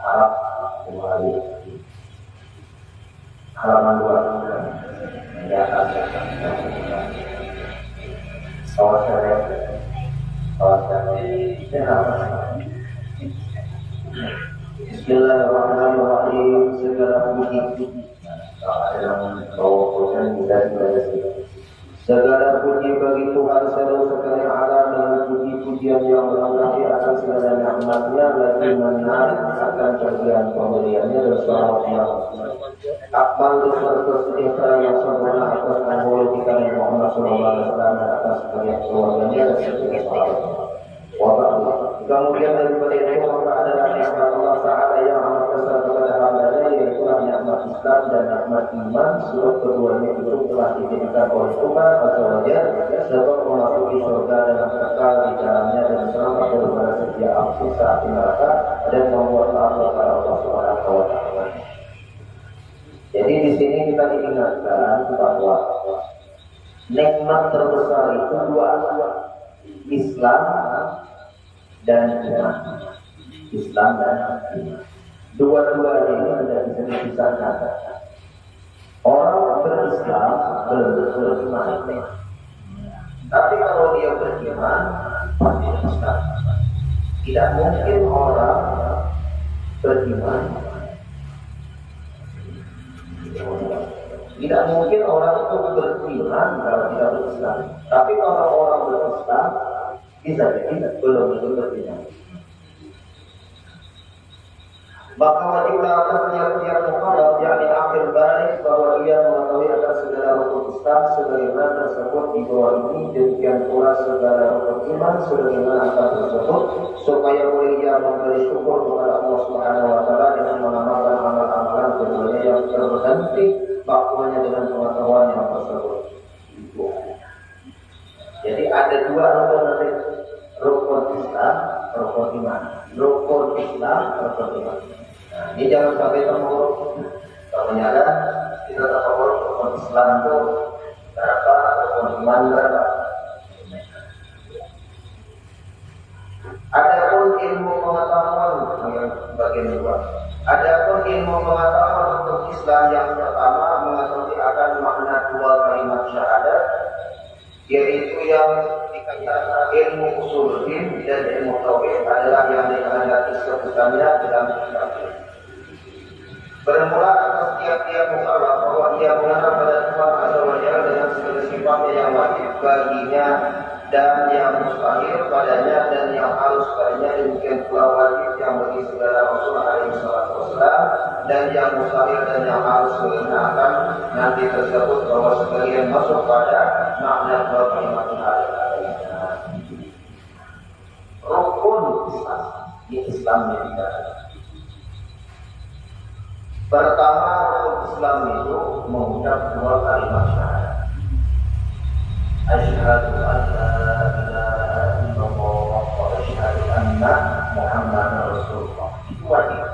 Arab kembali halaman 2 di atas Bismillahirrahmanirrahim. Segala puji segala puji bagi Tuhan seluruh sekalian alam dengan puji-pujian yang berlengkap atas segala nikmatnya lagi menarik akan bagian pemberiannya dan salawatnya. Akmal serta sejahtera yang sempurna atas penghulu kita Nabi Muhammad SAW atas sekalian keluarganya dan sekalian sahabatnya. Kemudian daripada itu maka adalah nikmat Allah Taala yang amat besar kepada hambanya, yaitu nikmat Islam dan nikmat iman. Sebab keduanya itu telah dijadikan oleh Tuhan Azza wa Jalla sebab memasuki surga dan kekal di dalamnya dan selamat daripada setiap api saat neraka dan membuat taat kepada Allah Subhanahu wa Ta'ala. Jadi di sini kita diingatkan bahwa nikmat terbesar itu dua, Islam dan iman. Islam dan iman. Dua-duanya ini tidak bisa dipisahkan. Orang berislam belum tentu beriman. Tapi kalau dia beriman, pasti Islam. Tidak mungkin orang beriman. Tidak mungkin orang itu beriman kalau tidak berislam. Tapi kalau orang berislam, bisa jadi belum tentu beriman. Maka wajiblah atas tiap-tiap mukallaf yakni akhir balik bahwa ia mengetahui akan segala rukun Islam sebagaimana tersebut di bawah ini, demikian pula segala rukun iman sebagaimana akan tersebut, supaya boleh ia memberi syukur kepada Allah Subhanahu wa Ta'ala dengan mengamalkan amal-amalan keduanya yang terhenti maknanya dengan pengetahuan yang tersebut. Jadi ada dua rukun Islam, rukun iman. Rukun Islam, rukun iman. Nah, ini jangan sampai termuruk. Kalau ada kita termuruk rukun Islam itu berapa, rukun iman berapa. Adapun ilmu pengetahuan yang bagian dua. Adapun ilmu pengetahuan untuk Islam yang pertama mengetahui akan makna dua kalimat syahadat, yaitu yang dikatakan ilmu usuluddin dan ilmu tauhid adalah yang dikehendaki sebutannya dalam kitab. Bermula atas tiap-tiap mukallaf bahwa dia mengenal pada Tuhan Azza wa Jalla dengan segala sifatnya yang wajib baginya dan yang mustahil padanya dan yang halus padanya, demikian pula wajib yang bagi segala Rasul alaihi salatu wassalam dan yang mustahil dan yang halus baginya akan nanti tersebut bahwa sebagian masuk pada makna dua kalimat syahadat. Rukun Islam, di Islam yang tidak ada. Pertama, rukun Islam itu mengucap dua kalimat syahadat. Asyhadu an la ilaha illallah wa asyhadu anna Muhammadar Rasulullah. Itu wajib.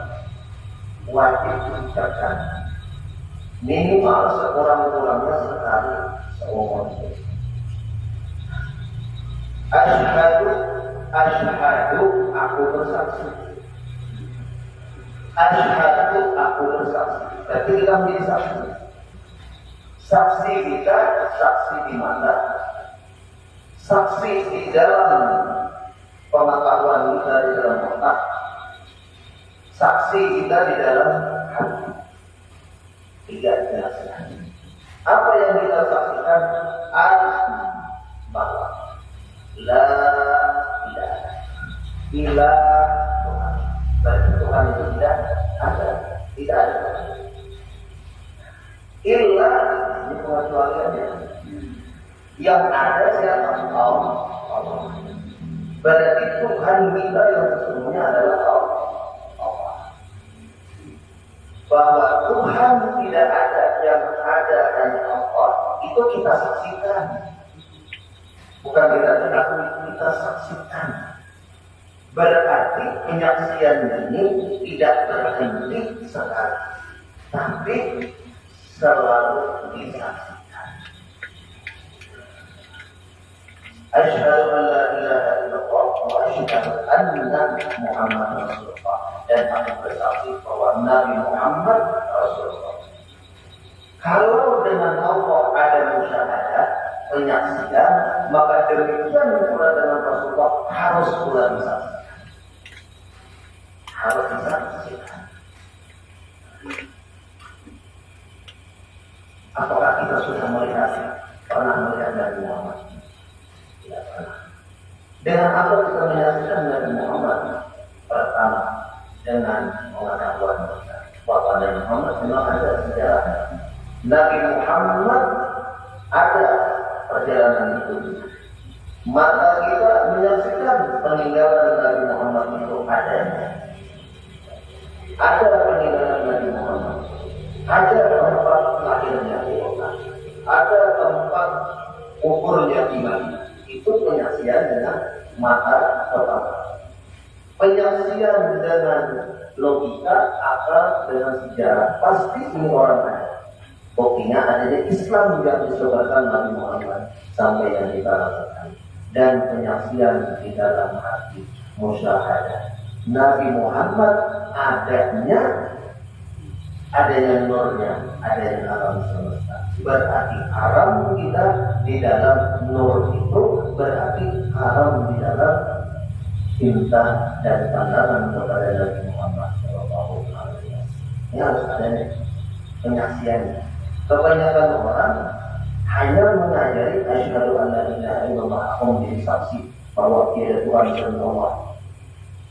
Wajib diucapkan. Minimal sekurang-kurangnya sekali seumur hidup. Asyhadu aku bersaksi. Asyhadu aku bersaksi. Berarti kita menjadi saksi. Saksi kita, saksi di mana? Saksi di dalam pengetahuan kita di dalam otak. Saksi kita di dalam hati. Tiga jelas. Apa yang kita saksikan? Bahwa la ilaha illallah Tuhan. Berarti Tuhan itu tidak ada. Tidak ada. Illa ini pengecualiannya. Yang ada siapa? Allah. Berarti Tuhan kita yang sesungguhnya adalah Allah. Bahwa Tuhan tidak ada, yang ada hanya Allah, itu kita saksikan. Bukan kita tidak, kita saksikan. Berarti penyaksian ini tidak berhenti sekali, tapi selalu disaksikan. Asyhadu an la ilaha illallah wa asyhadu anna Muhammadar Rasulullah, dan aku bersaksi bahwa Nabi Muhammad Rasulullah. Kalau dengan Allah ada musyahadah, penyaksian, maka demikian pula dengan Rasulullah harus pula disaksikan. Harus disaksikan. Apakah kita sudah pernah melihat Nabi Muhammad? Tidak pernah. Dengan apa kita menyaksikan Nabi Muhammad? Pertama, dengan pengetahuan kita bahwa Nabi Muhammad memang ada sejarahnya. Nabi Muhammad ada perjalanan itu. Mata kita menyaksikan peninggalan Nabi Muhammad itu adanya. Ada peninggalan Nabi Muhammad. Ada tempat lahirnya kota. Ada tempat kuburnya di Madinah. Itu penyaksian dengan mata pertama. Penyaksian dengan logika, akal, dengan sejarah. Pasti semua orang ada. Buktinya adanya Islam yang disebarkan Nabi Muhammad sampai yang kita rasakan. Dan penyaksian di dalam hati, musyahadah. Nabi Muhammad adanya nurnya, adanya alam semesta. Berarti haram kita di dalam nur itu, berarti haram di dalam cinta dan pandangan kepada Nabi Muhammad SAW. Ini harus ada penyaksian. Kebanyakan orang hanya mengajari asyhadu an la ilaha illallah, aku menjadi saksi bahwa tiada Tuhan selain Allah.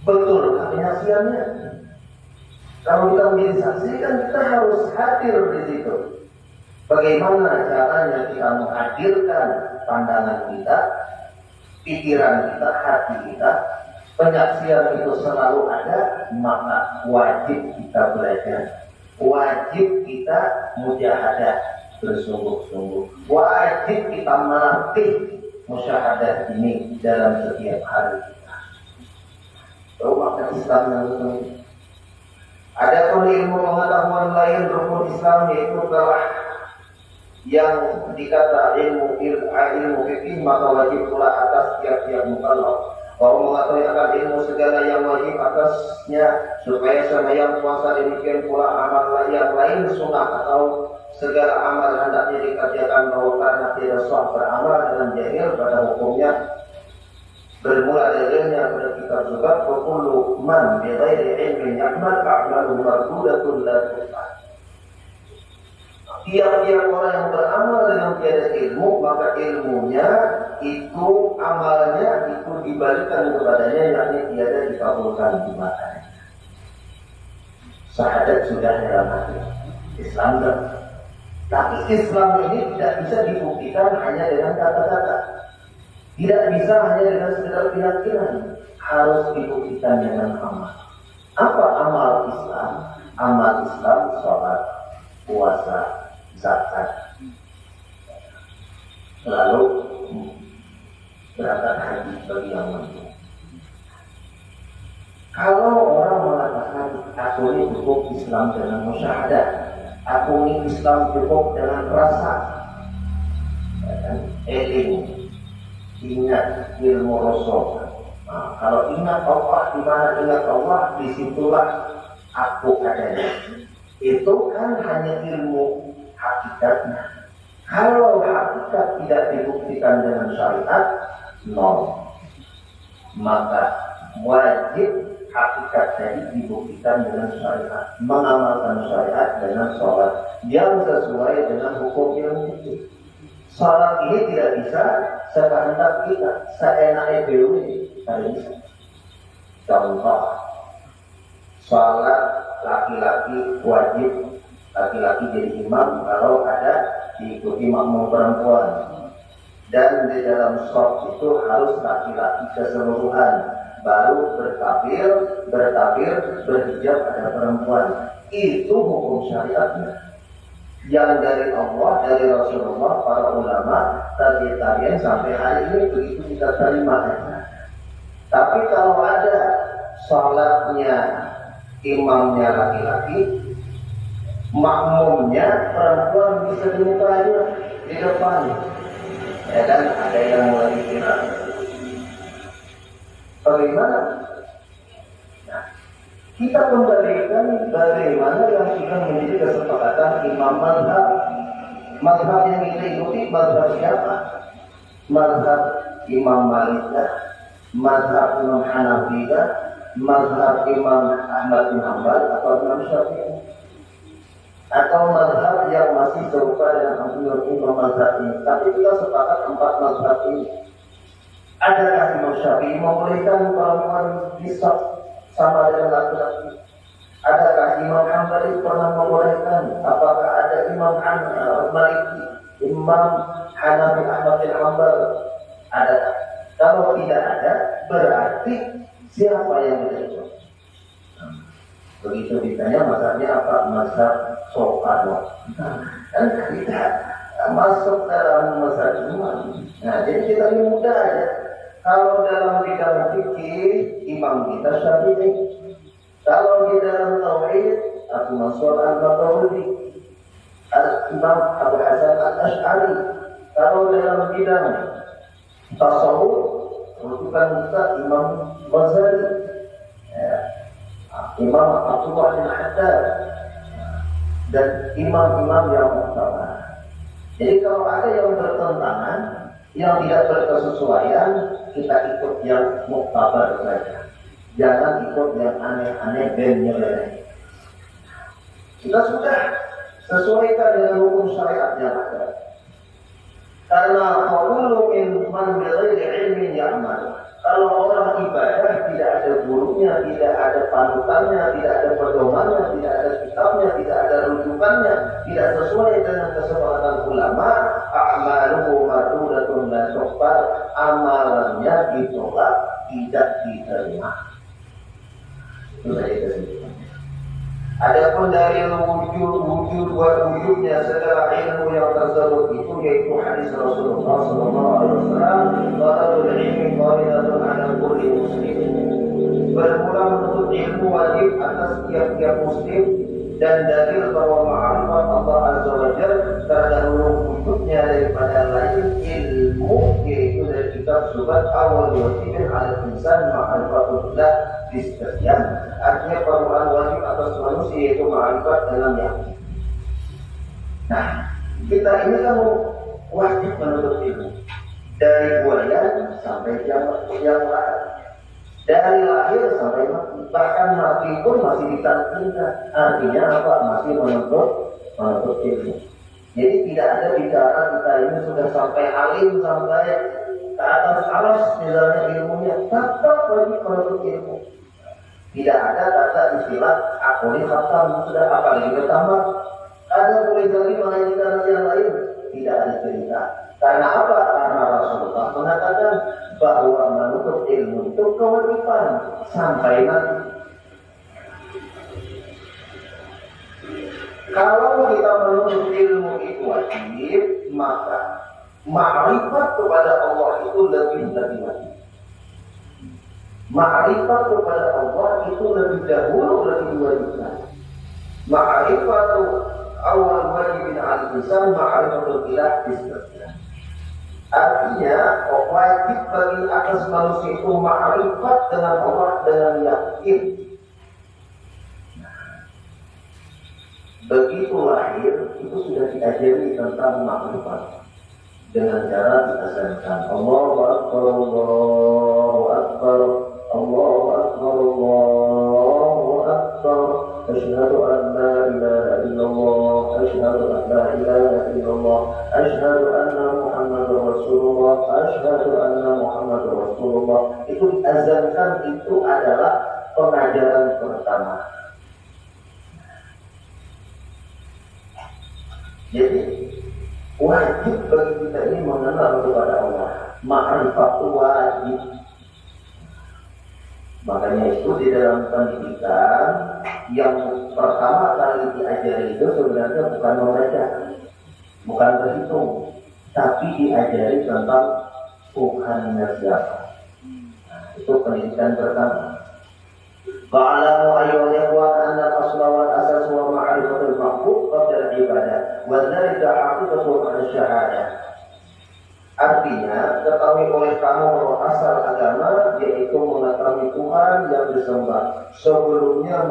Betul penyaksiannya. Kalau kita menjadi saksi kan kita harus hadir di situ. Bagaimana caranya kita menghadirkan pandangan kita, pikiran kita, hati kita? Penyaksian itu selalu ada, maka wajib kita belajar. Wajib kita mujahadah bersungguh-sungguh. Wajib kita melatih musyahadah ini dalam setiap hari kita. Makna Islam yang penting. Ada pun ilmu pengetahuan lain rukun Islam, yaitu telah yang dikata ilmu fikih, maka wajib pula atas tiap-tiap mukallaf bahwa mengetahui akan ilmu segala yang wajib atasnya, supaya sembahyang puasa demikian pula amal yang lain sunnah atau segala amal hendaknya dikerjakan bahwa karena tidak sah beramal dengan jahil pada hukumnya. Bermula dalilnya pada kitab Zubat, wa kullu man bi ghairi ilmin ya'mal fa'maluhu mardudatun la tuqbal. Tiap-tiap orang yang beramal dengan tiada ilmu, maka ilmunya itu, amalnya itu dibalikan kepadanya, yakni tiada dikabulkan di matanya. Syahadat sudah dalam hati, Islam dan tapi Islam ini tidak bisa dibuktikan hanya dengan kata-kata. Tidak bisa hanya dengan sekedar keyakinan, harus dibuktikan dengan amal. Apa amal Islam? Amal Islam sholat, puasa, zakat, lalu berangkat haji bagi yang mampu. Kalau orang mengatakan aku ini cukup Islam dengan musyahadah, aku ini Islam cukup dengan rasa, ilmu, ingat ilmu Rasul. Nah, kalau ingat Allah, di mana ingat Allah, disitulah aku adanya. Itu kan hanya ilmu hakikatnya. Kalau hakikat tidak dibuktikan dengan syariat, nol. Maka wajib hakikat tadi dibuktikan dengan syariat. Mengamalkan syariat dengan sholat yang sesuai dengan hukum yang itu. Sholat ini tidak bisa sekehendak kita, seenaknya dewi, tidak bisa. Contoh, sholat laki-laki wajib, laki-laki jadi imam kalau ada diikuti makmum perempuan. Dan di dalam shop itu harus laki-laki keseluruhan, baru bertakbir, berhijab ada perempuan. Itu hukum syariatnya. Yang dari Allah, dari Rasulullah, para ulama, tabi'in sampai hari ini begitu kita terima. Tapi kalau ada sholatnya imamnya laki-laki, makmumnya perempuan bisa diminta di depan. Ya kan, ada yang mulai viral. Bagaimana? Nah, kita kembalikan bagaimana yang sudah menjadi kesepakatan imam mazhab. Mazhab yang kita ikuti mazhab siapa? Mazhab Imam Malik, mazhab Imam Hanafi, mazhab Imam Ahmad bin Hanbal atau Imam Syafi'i, atau mazhab yang masih serupa dengan Imam mazhab ini. Tapi kita sepakat 4 mazhab ini. Adakah Imam Syafi'i membolehkan perempuan hisab sama dengan laki-laki? Adakah Imam Hanbali pernah membolehkan? Apakah ada Imam Maliki, Imam Hanafi Ahmad bin Hanbal? Ada. Kalau tidak ada, berarti siapa yang tidak itu? Begitu ditanya mazhabnya apa? Mazhab Soekarno. Kan kita masuk dalam mazhab Imam. Nah, jadi kita ini mudah aja. Kalau dalam bidang fikih, imam kita Syafi'i. Kalau di dalam tauhid, Abu Mansur Al-Maturidi, Imam Abu Hasan Al-Ash'ari. Kalau dalam bidang tasawuf, rujukan kita Imam Ghazali, Imam Abdullah bin Haddad, dan imam-imam yang muktabar. Jadi kalau ada yang bertentangan, yang tidak berkesesuaian, kita ikut yang muktabar saja. Jangan ikut yang aneh-aneh dan nyeleneh. Kita sudah sesuaikan dengan hukum syariat yang ada. Karena qawlu min man bighairi ilmin ya'mal. Kalau orang ibadah tidak ada gurunya, tidak ada panutannya, tidak ada pedomannya, tidak ada kitabnya, tidak ada rujukannya, tidak sesuai dengan kesepakatan ulama, a'maluhu mardudatun la tuqbal, amalannya ditolak, tidak diterima. Itu saja kesimpulannya. Adapun dari wujudnya segala ilmu yang tersebut itu yaitu hadis Rasulullah SAW, talabul ilmi fardhatun 'ala kulli muslim. Bermula menuntut ilmu wajib atas tiap-tiap muslim, dan dalil bahwa ma'rifat Allah Azza wa Jalla terdahulu wujudnya daripada lain ilmu, yaitu dari kitab surat awal wajibin al-insan ma'rifatullah disediakan. Artinya permulaan wajib atas manusia yaitu ma'rifat dalam yakin. Nah, kita ini kan wajib menuntut ilmu dari buayan sampai yang lahir, dari lahir sampai mati, bahkan mati pun masih ditantikan. Artinya apa? Masih menuntut ilmu. Jadi tidak ada bicara kita ini sudah sampai alim, sampai ke atas alas misalnya ilmunya, tetap wajib menuntut ilmu. Tidak ada kata istilah aku ini khatam sudah apalagi bertambah. Ada boleh dari melainkan yang lain, tidak ada cerita. Karena apa? Karena Rasulullah mengatakan bahwa menuntut ilmu itu kewajiban sampai nanti. Kalau kita menuntut ilmu itu wajib, maka ma'rifat kepada Allah itu lebih wajib. Ma'rifat kepada Allah itu lebih dahulu, lebih diwajibkan. Ma'rifat awal wajibin al-insan ma'rifatul ilah disebutkan. Artinya wajib bagi atas manusia itu ma'rifat dengan Allah dengan yakin. Begitu lahir itu sudah diajari tentang ma'rifat dengan cara diazankan Allahu Akbar, Allahu Akbar, Allahu Akbar, Allahu Akbar, asyhadu an la ilaha illallah, asyhadu an la ilaha illallah, asyhadu anna Muhammadar Rasulullah, asyhadu anna Muhammadar Rasulullah. Itu diazankan, itu adalah pengajaran pertama. Jadi wajib bagi kita ini mengenal kepada Allah. Ma'rifat wajib. Makanya itu di dalam pendidikan yang pertama kali diajari itu sebenarnya bukan membaca, bukan berhitung, tapi diajari tentang Tuhannya siapa. Nah, itu pendidikan pertama. Fa'alamu ayyuhal ikhwan anna al-asla wal asas wa ma'rifatul ma'bud qabla al-ibadah wa dzalika 'aqidatul syahadah. Artinya, ketahui oleh kamu bahwa asal agama yaitu mengetahui Tuhan yang disembah. Sebelumnya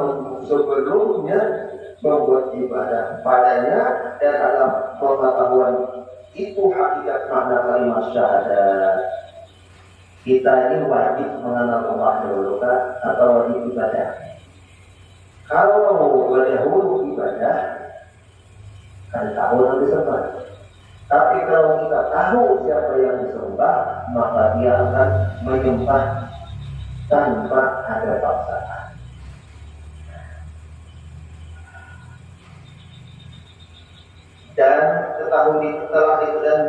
membuat ibadah padanya dan dalam pengetahuan itu hakikat makna kalimat syahadat. Kita ini wajib mengenal Allah dulu atau wajib ibadah. Kalau berdahulu ibadah, kan tahu yang disembah. Tapi kalau kita tahu siapa yang disembah, maka dia akan menyembah tanpa ada paksaan. Dan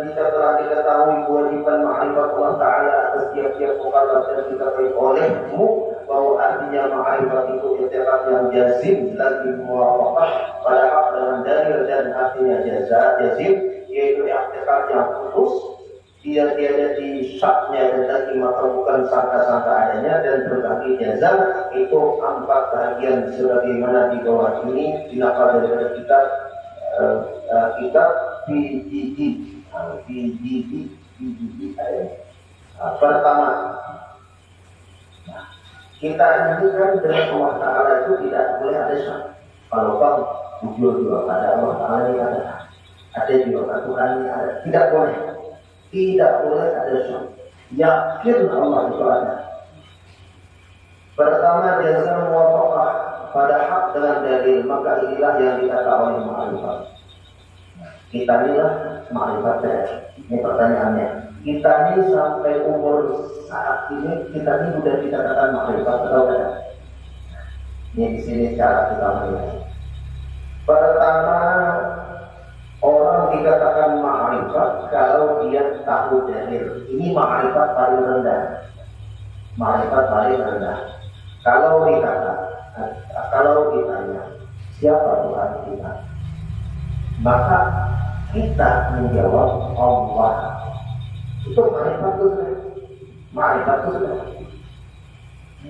jika telah diketahui kewajiban ma'rifat Allah Ta'ala atas tiap-tiap mukallaf dan kita olehmu bahwa artinya ma'rifat itu i'tiqad yang jazim lagi muwafaqah pada hak dengan dalil dan artinya jazim yaitu i'tiqad yang putus dia tiada di syaknya dan lagi maka bukan sangka-sangka adanya dan berbagi jazam itu 4 bagian sebagaimana di bawah ini dinakal daripada kitab pertama, kita ini kan dengan Allah Ta'ala itu tidak boleh ada syak. Kalau kau jujur juga pada Allah Ta'ala ini ada juga Tuhan ini ada, tidak boleh ada syak. Yakin Allah itu ada. Pertama jasa muwafaqah pada hak dengan dalil, maka inilah yang dikatakan oleh ma'rifat. Kita inilah ma'rifat. Ini pertanyaannya. Kita ini sampai umur saat ini kita ini sudah dikatakan ma'rifat atau tidak? Ini di sini cara kita melihat. Pertama, orang dikatakan ma'rifat kalau dia tahu dalil. Ini ma'rifat paling rendah. Ma'rifat paling rendah. Kalau ditanya siapa Tuhan kita, maka kita menjawab Allah. Itu ma'rifat itu sudah.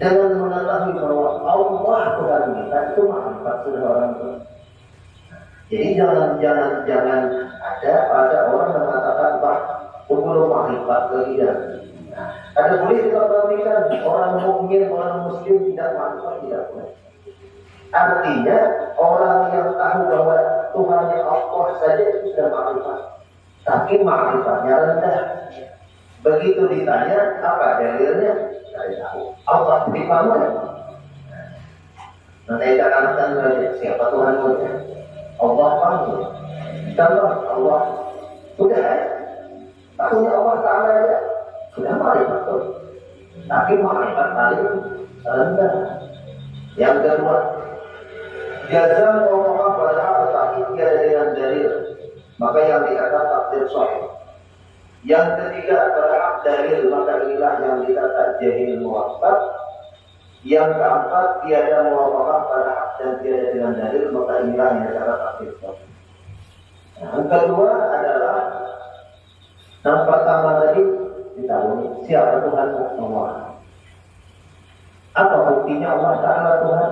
Dengan mengetahui bahwa Allah Tuhan kita itu ma'rifat sudah orang itu. Jadi jangan ada orang yang mengatakan belum ma'rifat tidak. Ada boleh kita perhatikan orang mukmin, orang muslim tidak ma'rifat, tidak boleh. Artinya orang yang tahu bahwa Tuhannya Allah saja itu sudah ma'rifat. Tapi ma'rifatnya rendah. Begitu ditanya apa dalilnya? Saya tahu. Allah beriman. Nanti kita akan siapa Tuhanmu? Allah panggil. Contoh Allah sudah. Tahunya Allah Ta'ala ya. Sudah ma'rifat tuh. Tapi ma'rifat paling rendah. Yang kedua, jazam Allah pada tetapi tiada dengan dalil. Maka yang dikatakan tafsir sahih. Yang ketiga, pada dalil maka inilah yang dikatakan jahil muwaffaq. Yang keempat, tiada muwafaqah pada hak dan tiada dengan dalil maka inilah yang dikatakan tafsir sahih. Yang kedua adalah yang pertama tadi ditahui siapa Tuhan Allah. Apa buktinya Allah Ta'ala Tuhan?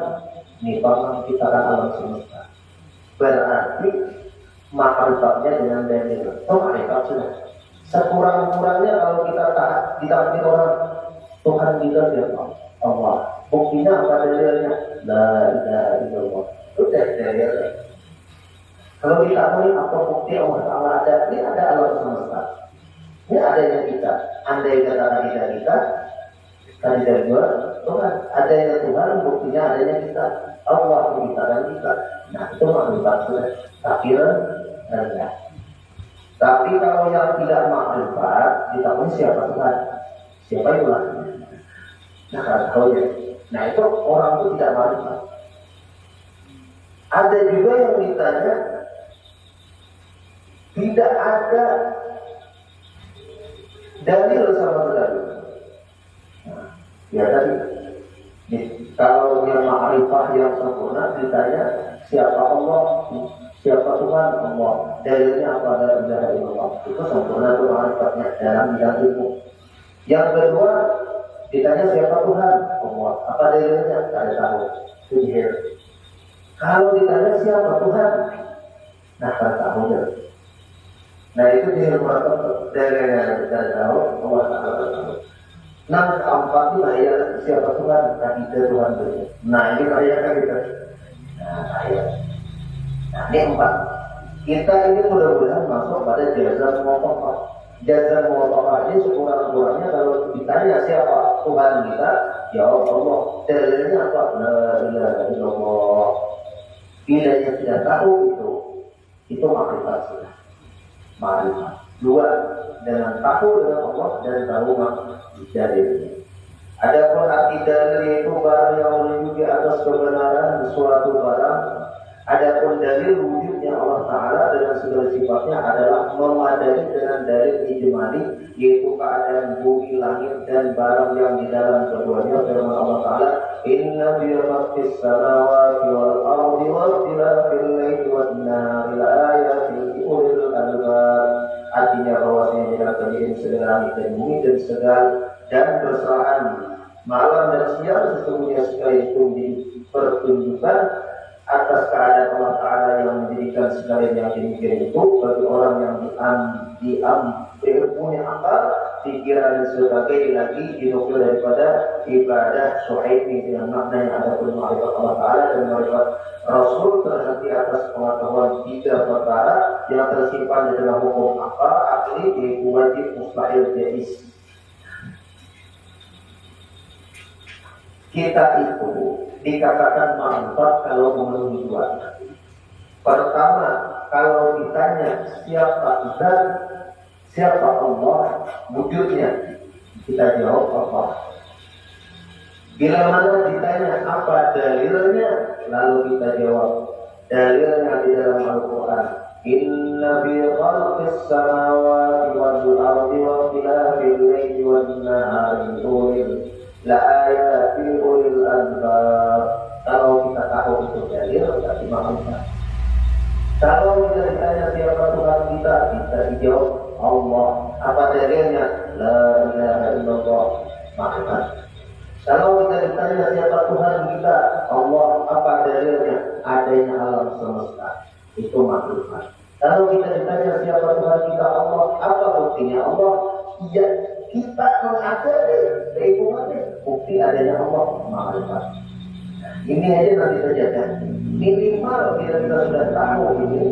Ini menciptakan alam semesta. Berarti ma'rifatnya dengan dalil. Ma'rifat sudah. Sekurang-kurangnya kalau kita ditaati orang Tuhan kita siapa? Allah. Buktinya apa dalilnya? La ilaha illallah. Sudah dalilnya. Kalau ditaati apa bukti Allah Ta'ala ada? Ini ada alam semesta. Ini adanya kita. Andai kata kita tidak juga Tuhan. Adanya Tuhan buktinya adanya kita. Allah menciptakan kita. Nah itu makrifat sudah. Tapi rendah. Tapi kalau yang tidak makrifat, kita pun siapa Tuhan? Siapa Tuhan? Nah kalau tahu ya. Nah itu orang itu tidak makrifat. Ada juga yang ditanya tidak ada dalil sama sekali. Nah, ya tadi kalau yang ma'rifah yang sempurna ditanya siapa Allah, siapa Tuhan Allah, dalilnya apa dari Allah. Itu sempurna itu ma'rifatnya dalam bidang ilmu. Yang kedua ditanya siapa Tuhan Allah, apa dalilnya tidak tahu. Itu kalau ditanya siapa Tuhan, nah tidak tahu. Nah itu dia merupakan dari kita tahu Allah Taala. Nah keempat itu ayat siapa Tuhan? Kita Tuhan beri. Nah ini ayatnya kita. Nah ayat. Nah ini empat. Kita ini mudah-mudahan masuk pada jazam muwafaqah. Jazam muwafaqah ini sekurang-kurangnya kalau ditanya siapa Tuhan kita, jawab Allah. Dalilnya apa? La ilaha illallah. Bila yang tidak tahu itu makrifat sudah. Makrifat. Dua, dengan tahu dengan Allah dan tahu dalilnya. Adapun arti dalil itu barang yang menunjuki atas kebenaran suatu barang. Adapun dalil wujudnya Allah Ta'ala dengan segala sifatnya adalah memadai dengan dalil ijmali, yaitu keadaan bumi, langit, dan barang yang di dalam keduanya. Firman Allah Ta'ala, Inna fi khalqis samawati wal ardi wa ikhtilafil laili wan nahari laayatin li ulil albab. Artinya bahwasanya di dalam kejadian segala langit dan bumi dan berserahan malam dan siang sesungguhnya sekali itu dipertunjukkan atas keadaan Allah Ta'ala yang menjadikan segala yang demikian itu bagi orang yang diambil punya akal, pikiran dan sebagainya lagi dinukil daripada ibadah Suhaimi dengan makna yang ada pun ma'rifat Allah Ta'ala dan ma'rifat Rasul terhenti atas pengetahuan tiga perkara yang tersimpan di dalam hukum akal, akli, yaitu wajib, mustahil, jaiz. Kita itu dikatakan manfaat kalau memenuhi dua. Pertama, kalau ditanya siapa zat, siapa Allah, wujudnya, kita jawab Allah. Bila mana ditanya apa dalilnya, lalu kita jawab dalilnya di dalam Al-Quran. Inna fi khalqis samawati wal ardi wa ikhtilafil laili wan nahari la ayatin ulil albab. Kalau kita tahu itu dalil, berarti makrifat. Kalau kita ditanya siapa Tuhan kita dijawab Allah. Apa dalilnya? La ilaha illallah, makrifat. Kalau kita ditanya siapa Tuhan kita, Allah. Apa dalilnya? Adanya alam semesta, itu makrifat. Kalau kita ditanya siapa Tuhan kita, Allah. Apa buktinya Allah? Ya, kita mengakui hubungannya, bukti adanya Allah, makrifat. Ini aja nanti saja kan. Minimal bila kita sudah tahu ini,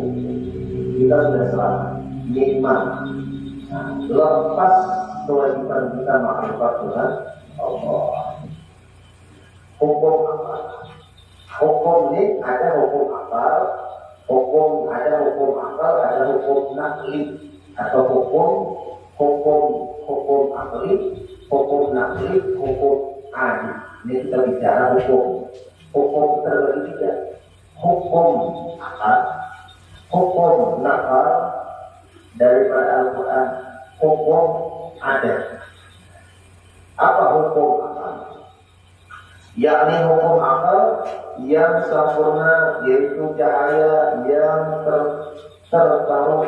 kita sudah selamat. Minimal. Nah, lepas kewajiban kita makrifat Tuhan Allah. Hukum apa? Hukum ini ada hukum akal, ada hukum nakli atau hukum akli, hukum nakli, hukum adi. Ini kita bicara hukum terbagi tiga. Hukum akal, hukum nakal daripada Al-Quran, hukum adat. Apa hukum akal? Yakni hukum akal yang sempurna, yaitu cahaya yang tertaruh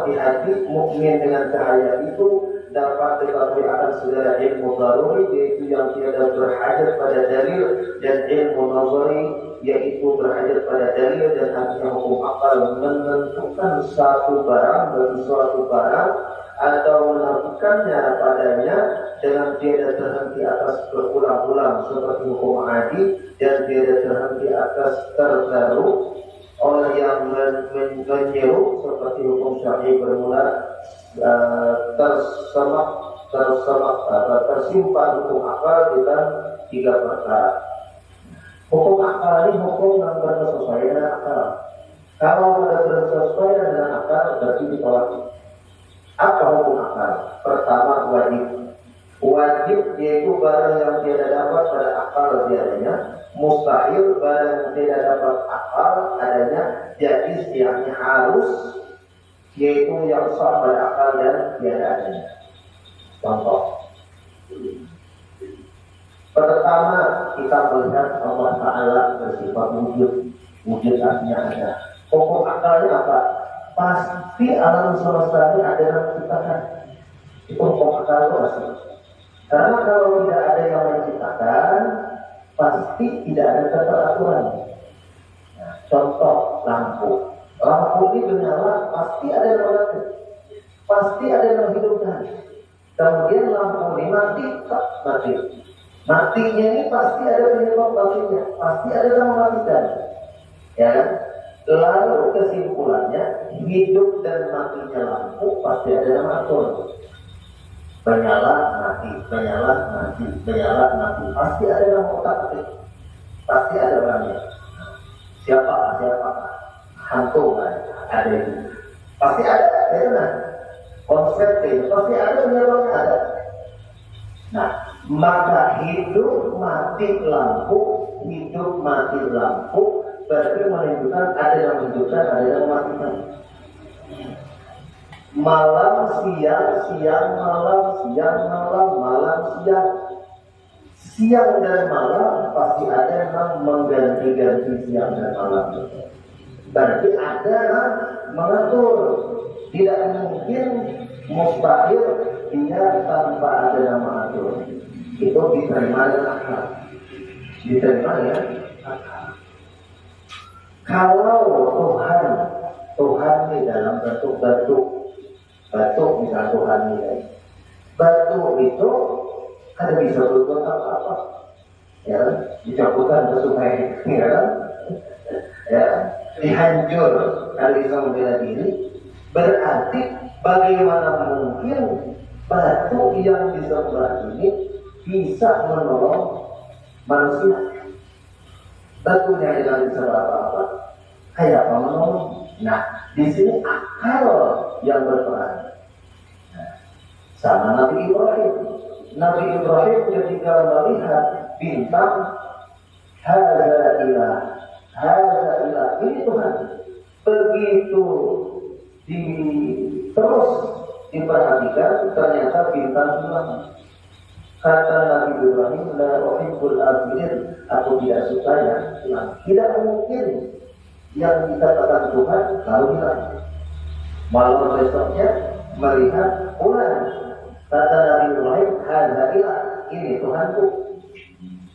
di hati mukmin. Dengan cahaya itu dapat diketahui akan segala ilmu daruri, yaitu yang tiada berhajat pada dalil, dan ilmu nazari, yaitu berhajat pada dalil. Dan artinya hukum akal menentukan satu barang bagi suatu barang atau menafikannya padanya dengan tiada terhenti atas berulang-ulang seperti hukum adi, dan tiada terhenti atas terbaru oleh yang menyeru seperti hukum syar'i bermula tersimpan hukum akal dengan tiga perkara. Hukum akal ini hukum yang bersesuaian dengan akal. Kalau tidak bersesuaian dengan akal, berarti ditolak. Apa hukum akal? Pertama, wajib. Wajib yaitu barang yang tidak dapat pada akal adanya. Mustahil barang yang tidak dapat akal adanya. Jaiz yang harus, yaitu yang sah pada akal dan tiada adanya. Contoh. Pertama, kita melihat Allah Ta'ala bersifat wujud. Wujud artinya ada. Hukum akalnya apa? Pasti alam semesta ini ada yang menciptakan. Itu hukum akal itu pasti. Karena kalau tidak ada yang menciptakan, pasti tidak ada keteraturan. Nah, contoh lampu. Lampu ini menyala, pasti ada pasti ada yang menghidupkan. Kemudian lampu ini mati, mati. Matinya ini pasti ada penyebab matinya, pasti ada yang mematikan. Ya kan? Lalu kesimpulannya, hidup dan matinya lampu pasti ada yang mengatur. Menyala mati, menyala mati, menyala mati. Pasti ada yang otak-atik. Pasti ada orangnya. Siapa? Hantu kan? Ada itu. Pasti ada, ya kan? Konsepnya pasti ada, penyebabnya ada. Nah, maka hidup mati lampu berarti menunjukkan ada yang menunjukkan, ada yang mematikan. Malam siang, siang malam, siang malam, malam siang. Siang dan malam pasti ada yang mengganti-ganti siang dan malam. Berarti ada yang mengatur. Tidak mungkin, mustahil dia tanpa ada yang mengatur. Itu diterima dengan akal. Diterima ya akal. Kalau Tuhan di dalam bentuk batu misalnya Tuhan ini. Batu itu ada bisa berbuat apa-apa. Ya, dicabutkan ke sungai, ya kan? Ya, dihancur, kalau bisa membela diri. Berarti bagaimana mungkin batu yang disembah ini bisa menolong manusia? Batunya tidak bisa apa-apa, kayak apa menolong? Nah, di sini akal yang berperan. Sama Nabi Ibrahim. Nabi Ibrahim ketika melihat bintang, hadza ilah, ini Tuhan. Begitu terus diperhatikan, ternyata bintang hilang. Kata Nabi Ibrahim, la uhibbul afilin, aku tidak suka yang hilang. Tidak mungkin yang dikatakan Tuhan lalu hilang. Malam besoknya melihat bulan. Kata Nabi Ibrahim, hadza ilah, ini Tuhanku.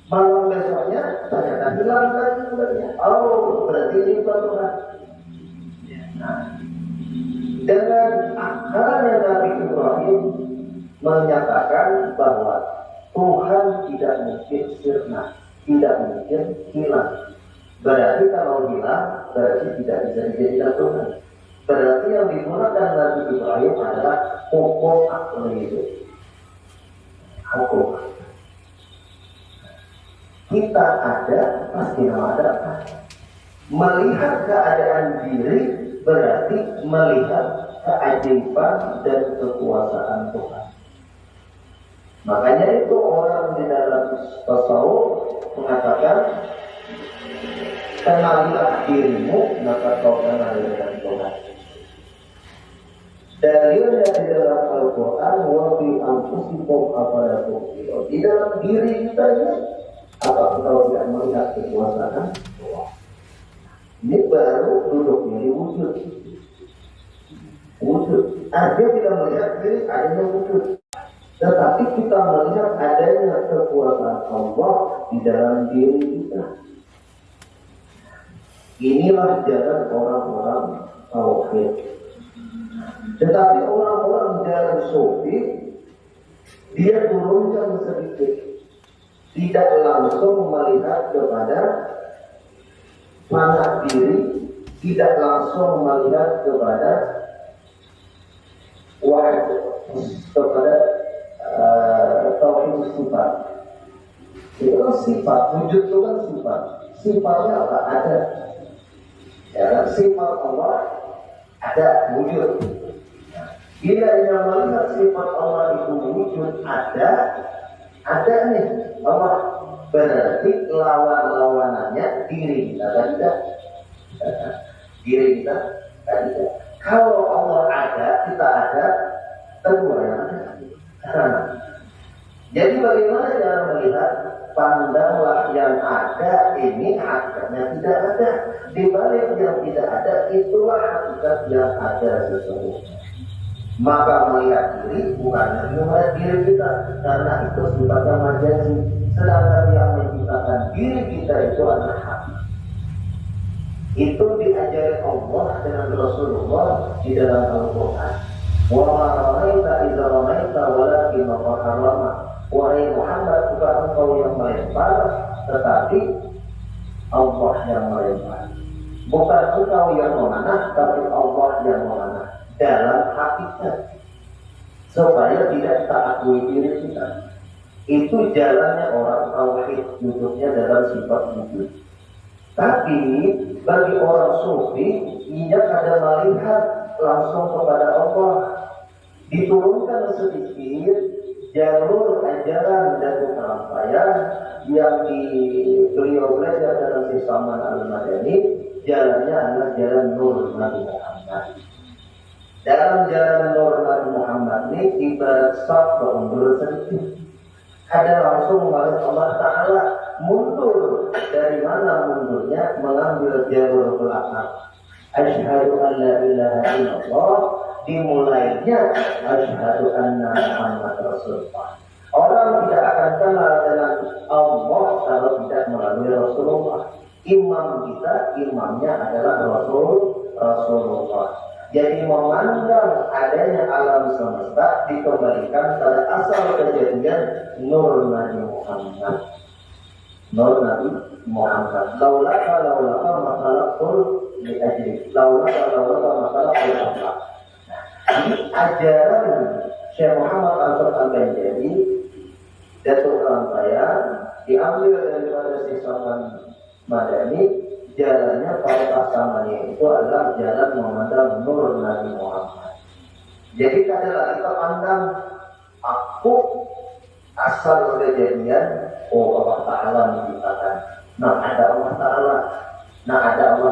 Malam besoknya ternyata hilang lagi bulannya. Oh, berarti ini Tuhan. Nah, dengan akalnya Nabi Ibrahim menyatakan bahwa Tuhan tidak mungkin sirna, tidak mungkin hilang. Berarti kalau hilang, berarti tidak bisa dijadikan Tuhan. Berarti yang digunakan Nabi Ibrahim adalah hukum akal itu. Hukum. Kita ada, pasti ada. Melihat keadaan diri berarti melihat keajaiban dan kekuasaan Tuhan. Makanya itu orang di dalam tasawuf mengatakan, kenalilah dirimu, maka kau kenal dengan Tuhan. Dalilnya di dalam Al-Quran, wa fi anfusikum afala tubsirun. Di dalam diri kita ini, apa kita tidak melihat kekuasaan Tuhan? Ini baru duduknya di wujud. Wujud. Ada tidak melihat diri, adanya wujud. Tetapi kita melihat adanya kekuasaan Allah di dalam diri kita. Inilah jalan orang-orang tauhid. Tetapi orang-orang jalan sufi, dia turunkan sedikit, tidak langsung melihat kepada mana diri, tidak langsung melihat kepada kepada tauhid sifat. Itu kan sifat, wujud itu kan sifat. Sifatnya apa? Ada. Ya, sifat Allah ada, wujud. Bila yang melihat sifat Allah itu wujud ada nih Allah, berarti lawan-lawanannya diri kita tidak. Diri kita tidak. Kalau Allah ada, kita ada, kedua yang ada. Jadi bagaimana cara melihat? Pandanglah yang ada ini hakikatnya tidak ada. Di balik yang tidak ada itulah hakikat yang ada sesungguhnya. Maka melihat diri bukan melihat diri kita, karena itu sifatnya majazi. Sedangkan yang menciptakan diri kita itu adalah hati. Itu diajari Allah dengan Rasulullah di dalam Al-Quran. Wa ma ramaita idza ramaita walakin Allah harrama. Wahai Muhammad, bukan engkau yang melempar, tetapi Allah yang melempar. Bukan engkau yang memanah, tapi Allah yang memanah. Dalam hakikat, supaya tidak takui diri kita. Itu jalannya orang tauhid, duduknya dalam sifat wujud. Tapi bagi orang sufi, ia kadang melihat langsung kepada Allah. Diturunkan sedikit jalur ajaran dan penyampaian yang beliau belajar dalam Salman Al-Madani. Jalannya adalah jalan Nur Nabi Muhammad. Dalam jalan Nur Nabi Muhammad ini ibarat saf mundur sedikit. Ada langsung melihat Allah Ta'ala mundur. Dari mana mundurnya? Mengambil jalur belakang. Asyhadu an la ilaha illallah. Dimulainya asyhadu anna Muhammad Rasulullah. Orang tidak akan kenal dengan Allah kalau tidak melalui Rasulullah. Imam kita, imamnya adalah Rasulullah. Jadi memandang adanya alam semesta dikembalikan pada asal kejadian Nur Nabi Muhammad. Nur Nabi Muhammad. Laulaka masalahul li ajri. Laulaka masalahul apa. Ini ajaran Syekh Muhammad Al-Banjari, Datuk Orang Kaya, diambil daripada Salman Madani. Jalannya pada pasangannya itu adalah jalan memandang Nur Nabi Muhammad. Jadi kadang kita pandang aku asal kejadian, oh Allah Ta'ala menciptakan. Nah ada Allah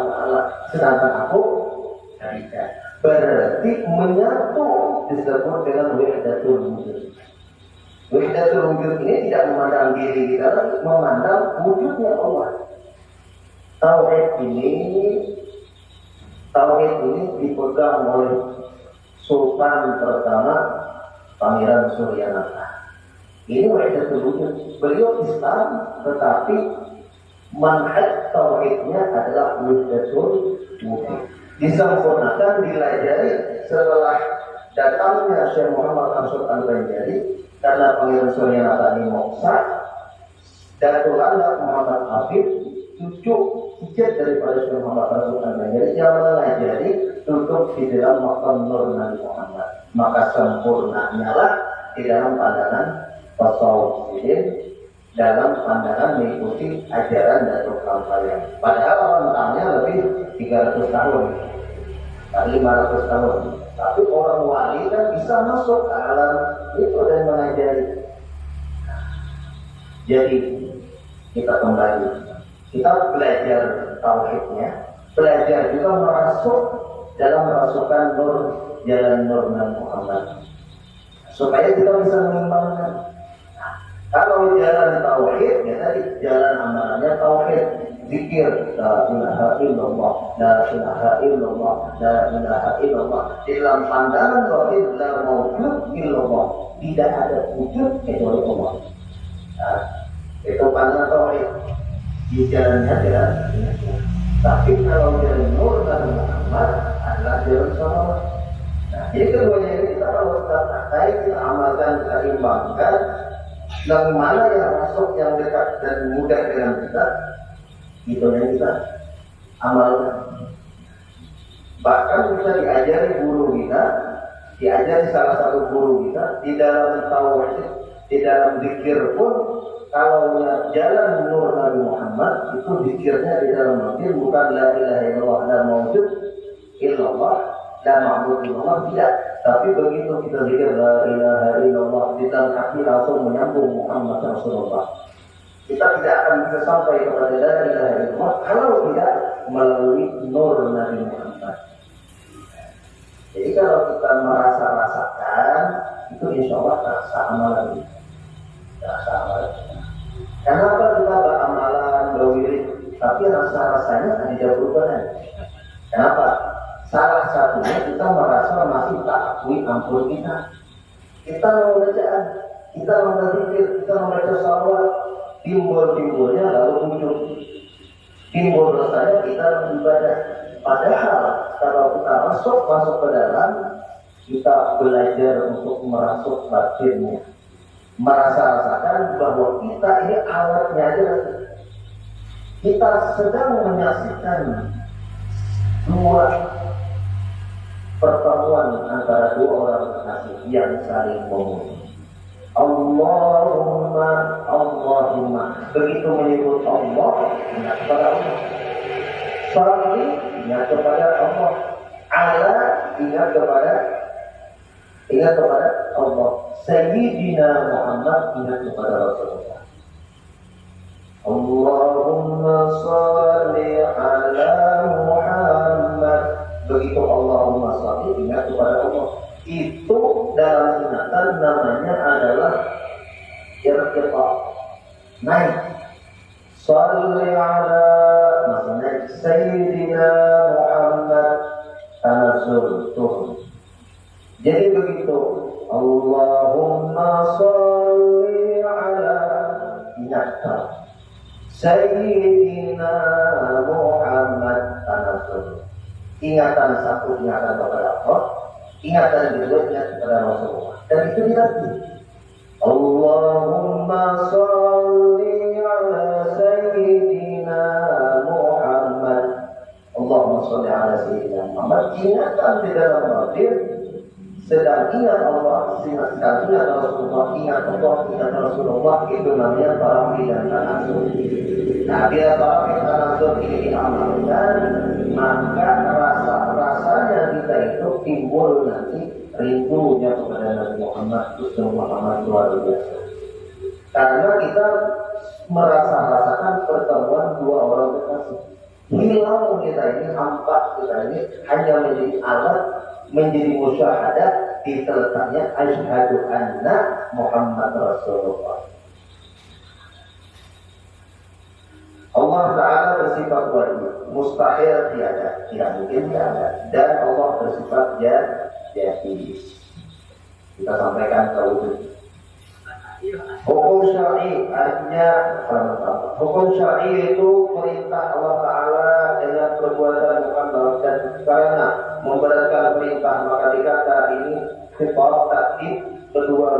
Ta'ala, sedangkan aku tidak. Berarti menyatu disebut dengan wahdatul wujud. Wahdatul wujud ini tidak memandang diri kita, memandang wujudnya Allah. Tauhid ini dipegang oleh Sultan pertama Pangeran Suryanata. Ini wahdatul wujud. Beliau Islam, tetapi manhaj tauhidnya adalah wahdatul wujud. Disempurnakan, dilajari setelah datangnya Syekh Muhammad Al-Banjari, karena Pangeran Suryanata ini moksa, Datuk Anak Muhammad Habib, cucu hijab daripada Syekh Muhammad Al-Banjari yang mengajari duduk di dalam makam Nur Nabi Muhammad. Maka sempurnanya lah di dalam pandangan tasawuf ini, dalam pandangan mengikuti ajaran Datuk Al-Banjari. Padahal rentangnya lebih 300 tahun, 500 tahun. Tapi orang wali kan bisa masuk ke alam itu dan mengajari. Jadi kita kembali, kita belajar tauhidnya, belajar juga merasuk dalam merasukkan nur, jalan Nur Nabi Muhammad, supaya kita bisa mengimbangkan. Kalau jalan tauhid, ya tadi jalan amalannya tauhid, zikir, la ilaha illallah, la ilaha illallah, la ilaha illallah. Dalam pandangan tauhid, la mawjud illallah, tidak ada wujud kecuali Allah. Nah, itu pandangan tauhid. Di jalannya jalan. Tapi kalau jalan Nur Nabi Muhammad adalah jalan salawat. Nah, jadi keduanya ini kita kalau kita pakai, kita amalkan, kita imbangkan. Yang mana yang masuk, yang dekat dan mudah dengan kita, itu yang kita amalkan. Bahkan bisa diajari guru kita, diajari salah satu guru kita di dalam tauhid, di dalam zikir pun, kalau jalan Nur Nabi Muhammad itu zikirnya di dalam zikir bukan la ilaha illallah, la mawjud illallah, la ma'bud illallah, tidak. Tapi begitu kita zikir la ilaha illallah, di dalam hati langsung menyambung Muhammad Rasulullah. Kita tidak akan bisa sampai kepada la ilaha illallah kalau tidak melalui Nur Nabi Muhammad. Jadi kalau kita merasa-rasakan, itu insya Allah terasa amalan kita. Terasa amalan kita. Kenapa kita beramalan, berwirid, tapi rasa-rasanya tidak berubah? Kenapa? Salah satunya kita merasa masih tak akui ampun kita. Kita mau bacaan, kita mau berzikir, kita mau baca salawat, timbul-timbulnya lalu muncul. Timbul rasanya kita beribadah. Padahal kalau kita masuk ke dalam, kita belajar untuk merasuk batinnya, merasa-rasakan bahwa kita ini alatnya aja. Kita sedang menyaksikan dua pertemuan antara dua orang kekasih yang saling memuji. Allahumma, Allahumma. Begitu menyebut Allah, ingat kepada Allah. Sholli, ingat kepada Allah. Ala, ingat kepada Allah. Sayyidina Muhammad, ingat kepada Rasulullah. Allahumma sholli ala Muhammad. Begitu Allahumma sholli, ingat kepada Allah. Itu dalam ingatan namanya adalah irtiqa, naik. Sholli ala, maksudnya Sayyidina Muhammad, tanazzul, turun. Jadi begitu Allahumma sholli ala, ingatkan Sayyidina Muhammad, tanazzul. Ingatan satu, ingatan kepada Allah, ingatan kedua, ingat kepada Rasulullah. Dan itu dilatih. Allahumma sholli ala Sayyidina Muhammad. Allahumma sholli ala Sayyidina Muhammad. Ingatan di dalam batin, sedang ingat Allah, ingat Rasulullah, ingat Allah, ingat Rasulullah, itu namanya tarawih dan tanazzul. Nah, bila tarawih dan tanazzul ini diamalkan, maka rasanya kita itu timbul nanti rindunya kepada Nabi Muhammad luar biasa. Karena kita merasakan pertemuan dua orang kekasih. Hilang kita ini, hampa kita ini hanya menjadi alat, menjadi musyahadah di terletaknya asyhadu anna Muhammad Rasulullah. Allah Ta'ala bersifat wajib, mustahil tiada, tidak mungkin tiada. Dan Allah bersifat jadi. Kita sampaikan ke wujud. Hukum syar'i artinya hukum syar'i itu perintah Allah Ta'ala dengan perbuatan dan karena memberatkan perintah, maka dikata ini khitab taklif, kedua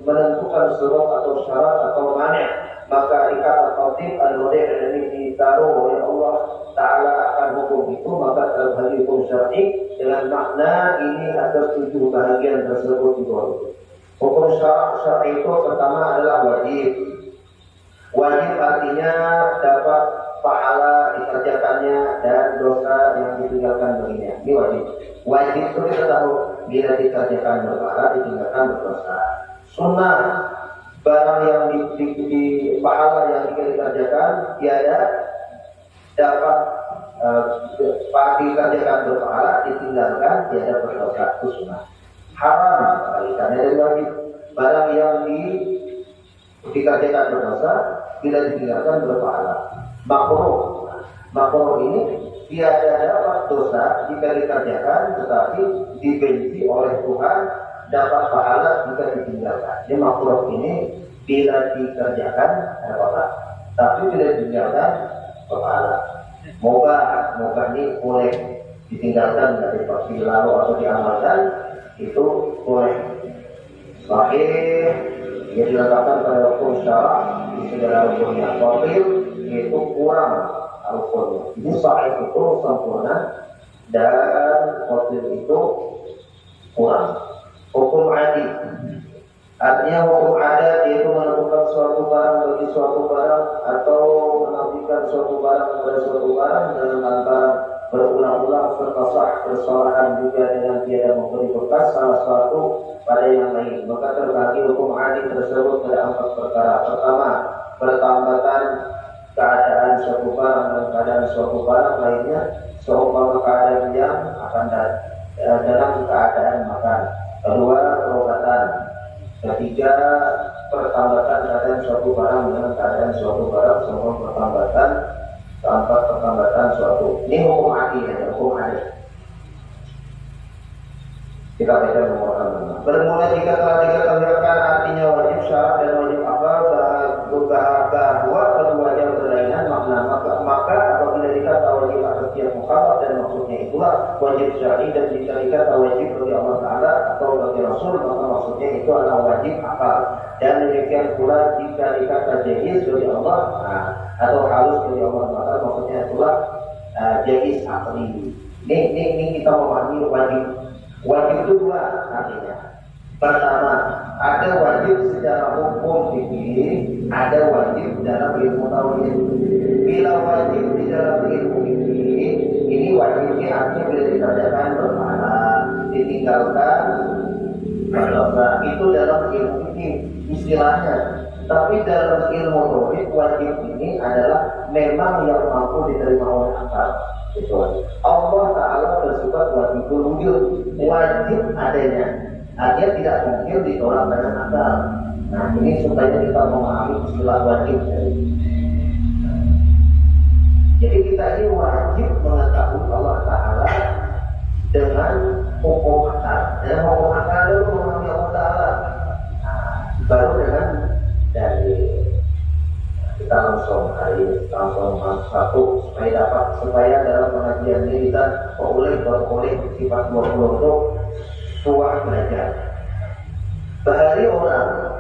menentukan surat atau syarat atau mani'. Maka dikata khatib al-mudhi' ini ditaruh oleh Allah Ta'ala akan hukum itu, maka dalam hal hukum syar'i dengan makna ini ada 7 bahagian tersebut di bawah itu. Hukum syar'i itu pertama adalah wajib. Wajib artinya dapat pahala dikerjakannya dan dosa yang ditinggalkan baginya. Ini wajib. Wajib itu kita tahu bila dikerjakan berpahala, ditinggalkan berdosa. Sunnah, barang yang di pahala yang dikerjakan tiada dapat dikerjakan berpahala, ditinggalkan tiada berdosa. Itu sunnah. Haram, kalikannya dari wajib. Barang yang dikerjakan berdosa, bila ditinggalkan berpahala. Makruh ini tiada dapat dosa jika dikerjakan, tetapi dibenci oleh Tuhan, dapat pahala jika ditinggalkan. Jadi makruh ini bila dikerjakan berpahala, tapi bila ditinggalkan berpahala. Moga ini boleh ditinggalkan dari pasti lalu atau diamalkan, itu boleh. Sahih yang diletakkan pada hukum syara di segala hukum yang batil, yaitu kurang hukumnya. Ini sahih itu sempurna dan batil itu kurang. Hukum adi artinya hukum adat, yaitu menentukan suatu barang bagi suatu barang atau menafikan suatu barang pada suatu barang dengan antara berulang-ulang serta sah bersalahan juga dengan tiada memberi bekas salah suatu pada yang lain. Maka terbagi hukum adi tersebut pada 4 perkara. Pertama, pertambatan keadaan suatu barang dan keadaan suatu barang lainnya seumpama keadaan yang akan dalam keadaan makan. Kedua, perobatan. Ketiga, pertambatan keadaan suatu barang dengan keadaan suatu barang seumpama pertambatan. Keempat, pertambatan suatu. Ini hukum adi, hukum adat. Kita baca nomor 6. Bermula jika telah diketahuikan artinya wajib, syarat dan wajib akal bahwa keduanya berlainan makna, maka apabila dikata wajib atas setiap mukallaf, dan maksudnya itulah wajib syar'i, dan jika dikata wajib bagi Allah Ta'ala atau bagi Rasul maka maksudnya itu adalah wajib akal. Dan demikian pula jika dikata jaiz bagi Allah atau halus bagi Allah Ta'ala maksudnya itulah jaiz akli. Ini kita memahami wajib. Wajib itu dua artinya. Pertama, ada wajib secara hukum fikih, ada wajib dalam ilmu tauhid. Bila wajib di dalam ilmu fikih, ini wajibnya artinya bila dikerjakan berpahala, ditinggalkan berdosa. Itu dalam ilmu fikih istilahnya. Tapi dalam ilmu tauhid wajib ini adalah memang yang mampu diterima oleh akal. Allah Ta'ala bersifat wajibul wujud, wajib adanya. Artinya tidak mungkin ditolak dengan akal. Nah ini supaya kita memahami istilah wajib. Jadi kita ini wajib mengetahui Allah Ta'ala dengan hukum akal. Dan hukum akal itu memahami Allah Ta'ala. Baru dengan dari kita langsung hari ini langsung satu supaya dalam pengajian ini kita beroleh sifat 20 itu suah belajar. Bahari orang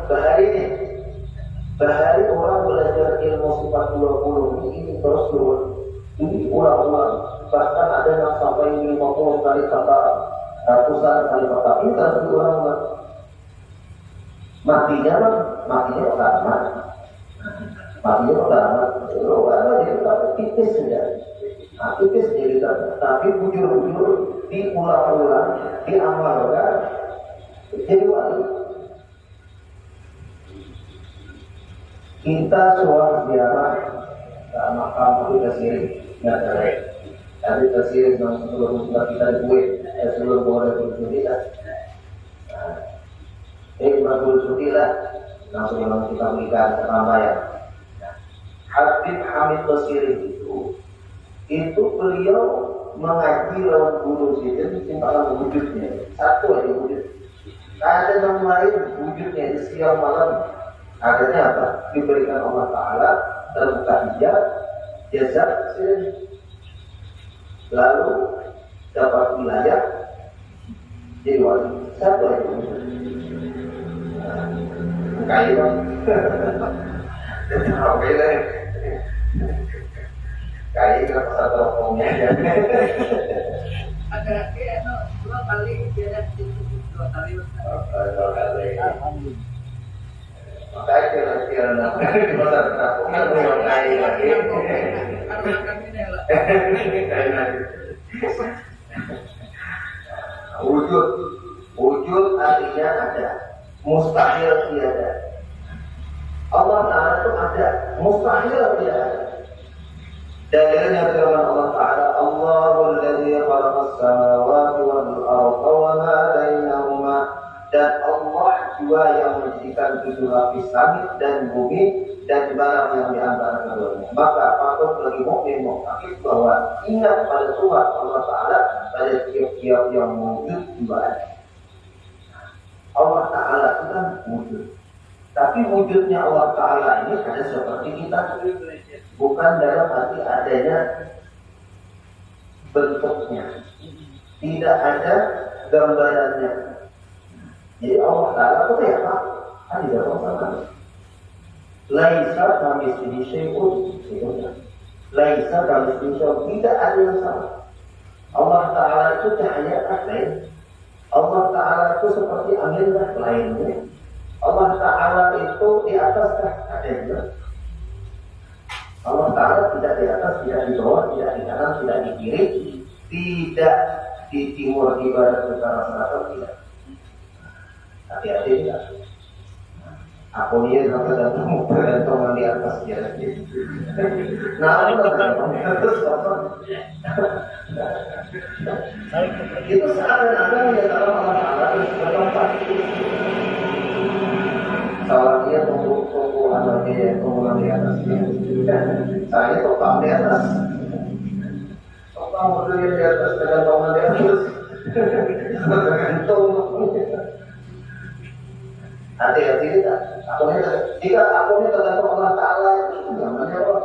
belajar ilmu sifat 20 ini terus turun. Ini ulang-ulang, bahkan ada yang sampai 50 kali kata, ratusan kali kata. Ini terus diulang-ulang. Matinya pertama. Jadi tipis saja. Tipis jadi tapi bujur-bujur diulang-ulang, diamalkan, jadi wali. Kita suara ziarah makam Abu Tasir, nggak ada. Abu Tasir yang sebelum kita di Kuwait, sebelum boleh berjudi lah. Berjudi lah, langsung memang kita berikan ke Ramayana. Habib Hamid Tasiri itu beliau mengaji lawan guru Sidin tentang wujudnya. Satu aja wujud. Ada yang lain wujudnya di siang malam. Akhirnya apa? Diberikan Allah Ta'ala terbuka hijab, jazab Sidin. Lalu dapat wilayah jadi wali. Satu aja wujud. Kaya bang. Oke deh. Kaya kita pasal teropongnya aja. Akhir-akhir itu 2 kali dia dua kali. Makanya kira-kira di pasal teropongnya belum kaya lagi. Wujud artinya ada, mustahil tiada. Allah Ta'ala itu ada, mustahil tidak ada. Dalilnya firman Allah Ta'ala, Allahul ladzi khalaqas samawati wal arda wa ma bainahuma, dan Allah jua yang menjadikan 7 lapis langit dan bumi dan barang yang di antara keduanya. Maka patut bagi mukmin mukmin bahwa ingat pada Tuhan Allah Ta'ala pada tiap-tiap yang wujud juga ada. Allah Ta'ala itu kan wujud. Tapi wujudnya Allah Ta'ala ini ada seperti kita, bukan dalam arti adanya bentuknya, tidak ada gambarannya. Jadi Allah Ta'ala itu kayak apa? Tidak sama. Laisa kamitslihi syai'un, laisa kamitslihi syai'un, tidak ada yang sama. Allah Ta'ala itu cahaya lain. Allah Ta'ala itu seperti angin lainnya. Allah Ta'ala itu di atas adanya. Allah Ta'ala tidak di atas, tidak di bawah, tidak di kanan, tidak di kiri, tidak di timur, di barat, utara, selatan, tidak. Hati-hati tidak. Aku ini tergantung di atas dia. Nah, aku tergantung di atas apa? Itu seakan-akan ya kalau Allah Ta'ala itu bertempat. Salah dia tunggu anaknya tunggu di atasnya. Saya topang di atas. Topang berdiri di atas dengan topang di atas. Tergantung. Hati-hati tidak. Jika aku ini tergantung Allah Ta'ala itu namanya apa?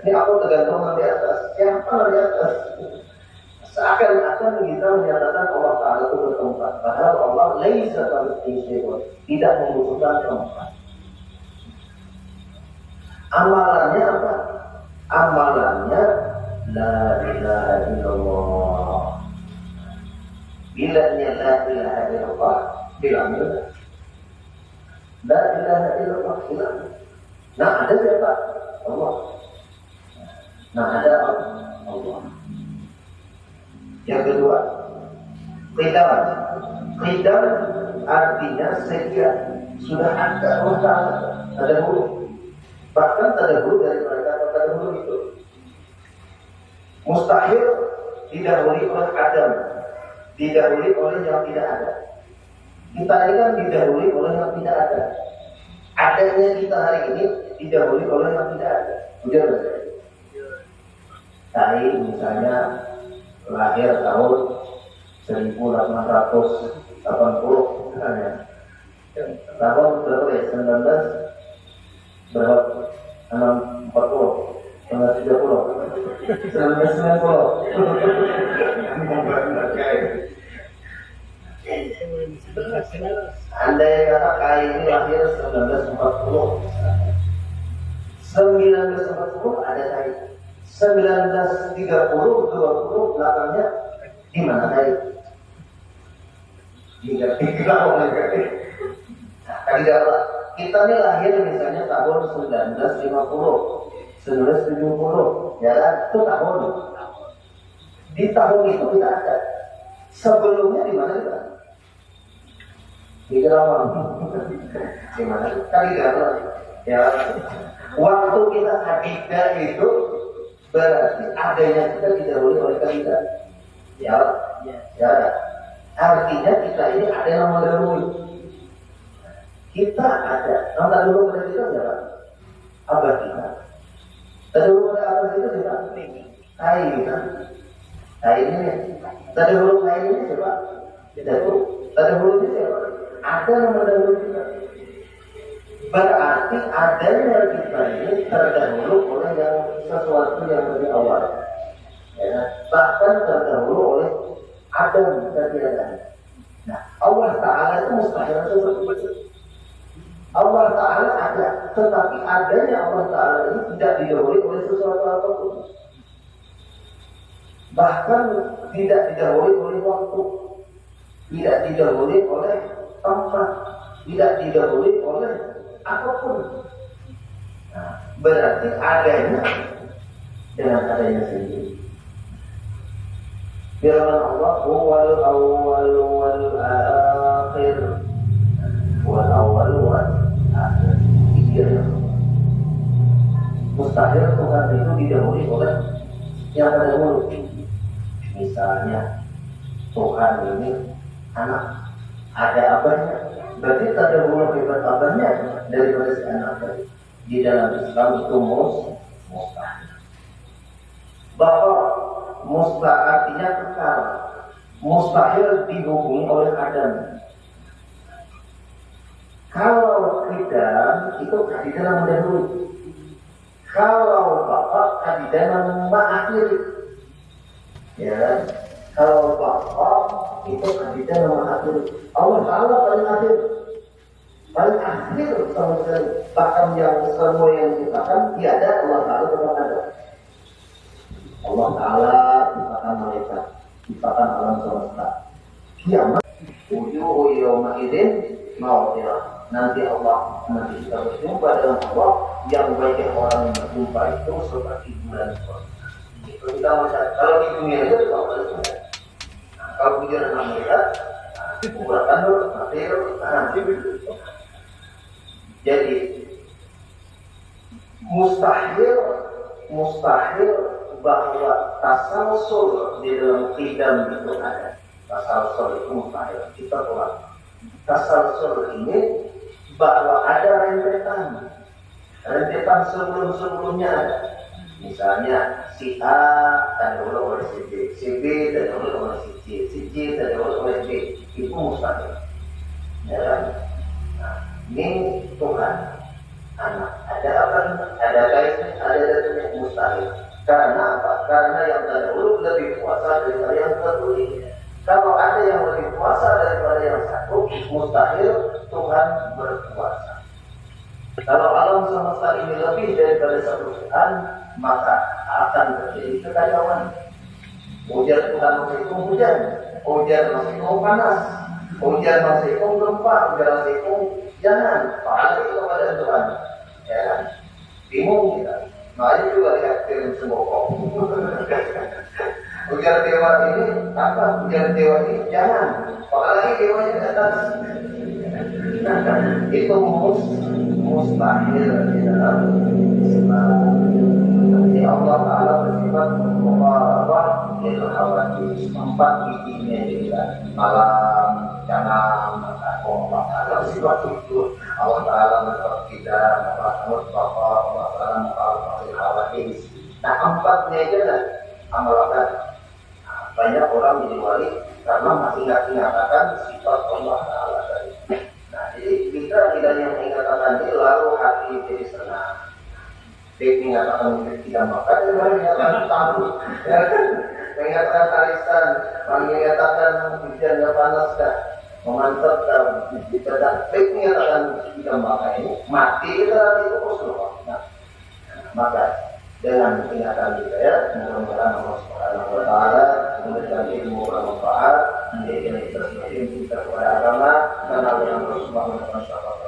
Ini aku tergantung di atas. Siapa di terbatas. Seakan-akan kita menyatakan Allah Ta'ala itu bertempat, padahal Allah laisa kamitslihi syai'un, tidak membutuhkan tempat. Amalannya apa? Amalannya la ilaha illallah. Bilanya la ilaha illallah, bilangnya la ilaha illallah, bilangnya. Nah, ada siapa? Allah. Nah, ada Allah. Yang kedua, qidam. Qidam artinya sejak sudah ada Allah Ta'ala, ada dulu. Bahkan terdahulu dari mereka terdahulu itu. Mustahil didahului oleh Adam, didahului oleh yang tidak ada. Kita ini kan didahului oleh yang tidak ada. Adanya kita hari ini didahului oleh yang tidak ada. Udah betul. Tadi misalnya lahir tahun 1880 misalnya. Tahun berapa ya? 19 berapa? 640 1930 Andai kata KAI ini lahir 1940 ada KAI 1930 20 belakangnya di mana KAI? Kita ini lahir misalnya tahun 1950 1970 ya kan? Itu tahun. Di tahun itu kita ada. Sebelumnya di mana kita? Di Kerawang. Di mana? Kali Kerawang. Ya. Waktu kita ada itu berarti adanya kita didahului oleh kita. Ya. Ya. Artinya kita ini ada yang mendahului. Kita ada. Yang tak dulu pada kita siapa? Abah kita. Tak dulu pada abah kita siapa? Kai kita. Kai ini. Tak dulu kai ini siapa? Tak dulu ini siapa? Ada yang mendahului kita. Berarti adanya kita ini terdahulu oleh yang sesuatu yang lebih awal. Ya. Bahkan terdahulu oleh Adam dan tiada. Nah, Allah Ta'ala itu mustahil seperti itu. Allah Ta'ala ada, tetapi adanya Allah Ta'ala ini tidak didahului oleh sesuatu apapun. Bahkan tidak didahului oleh waktu, tidak didahului oleh tempat, tidak didahului oleh apapun. Nah, berarti adanya dengan adanya sendiri. Firman Allah, huwal awwal wal akhir wal awwal wal akhir. Iya. Mustahil Tuhan itu didahului oleh yang terdahulu. Misalnya Tuhan ini anak, ada abahnya. Berarti terdahulu hebat abahnya daripada si anak tadi. Di dalam Islam itu mustahil. Bapak mustahil artinya kekal. Mustahil dihubungi oleh Adam. Kalau Qidam itu kadidan mendahului. Kalau bapak kadidan mengakhiri. Ya, kalau bapak itu kadidan mengakhiri. Allah Ta'ala paling akhir. Paling akhir sama sekali. Bahkan yang semua yang dikatakan tiada, Allah Ta'ala tetap ada. Allah Ta'ala ciptakan malaikat, ciptakan alam semesta. Kiamat wujuhu yawma idzin nadhirah. Nanti kita berjumpa dengan Allah yang baik orang yang berjumpa itu seperti bulan purnama. Itu kita macam kalau di dunia itu kalau bicara dengan malaikat, ukuran dulu, nanti. Jadi mustahil bahwa tasalsul di dalam Qidam itu ada. Tasalsul itu mustahil. Kita tolak. Tasalsul ini bahwa ada rentetan sebelum-sebelumnya ada. Misalnya si A terdahulu oleh si B, si B terdahulu oleh si C, si C terdahulu oleh B. Itu mustahil. Ya kan? Nah, ini Tuhan anak. Ada apa? Ada kait, ada datanya mustahil. Karena apa? karena yang terdahulu lebih puasa daripada yang terdahulu. Kalau ada yang lebih puasa daripada yang satu, mustahil Tuhan berpuasa. Kalau alam semesta ini lebih daripada satu Tuhan, maka akan terjadi kekacauan. Hujan Tuhan menghitung hujan, hujan menghitung panas, hujan menghitung gempa, hujan menghitung jangan. Apalagi kepada Tuhan, ya kan? Bingung kita. Makanya juga lihat film Semboko. Hujan dewa ini apa? Hujan dewa ini jangan. Apalagi dewanya di atas. Itu mustahil di dalam Islam. Nanti Allah Taala bersifat muharrah ilhawadis, tempat bikinnya juga malam, jangan, Allah Taala bersifat itu. Allah Taala bersifat kita, Allah Taala muharrah ilhawadis. Nah, empatnya aja lah amalkan. Banyak orang jadi wali karena masih nggak mengatakan sifat Allah Taala tadi. Nah, jadi kita tidak yang mengatakan ini lalu hati jadi senang. Dia mengatakan tidak makan, dia mengatakan tabu, mengatakan arisan, mengatakan hujannya panas dah, memantapkan, tidak. Dia mengatakan tidak makan ini mati kita nanti itu Rasulullah. Nah, maka dengan peringatan kita ya, mudah-mudahan Allah Subhanahu wa Ta'ala memberikan ilmu bermanfaat, menjadikan kita sebagai kita kepada agama dan Allah yang Subhanahu wa Ta'ala.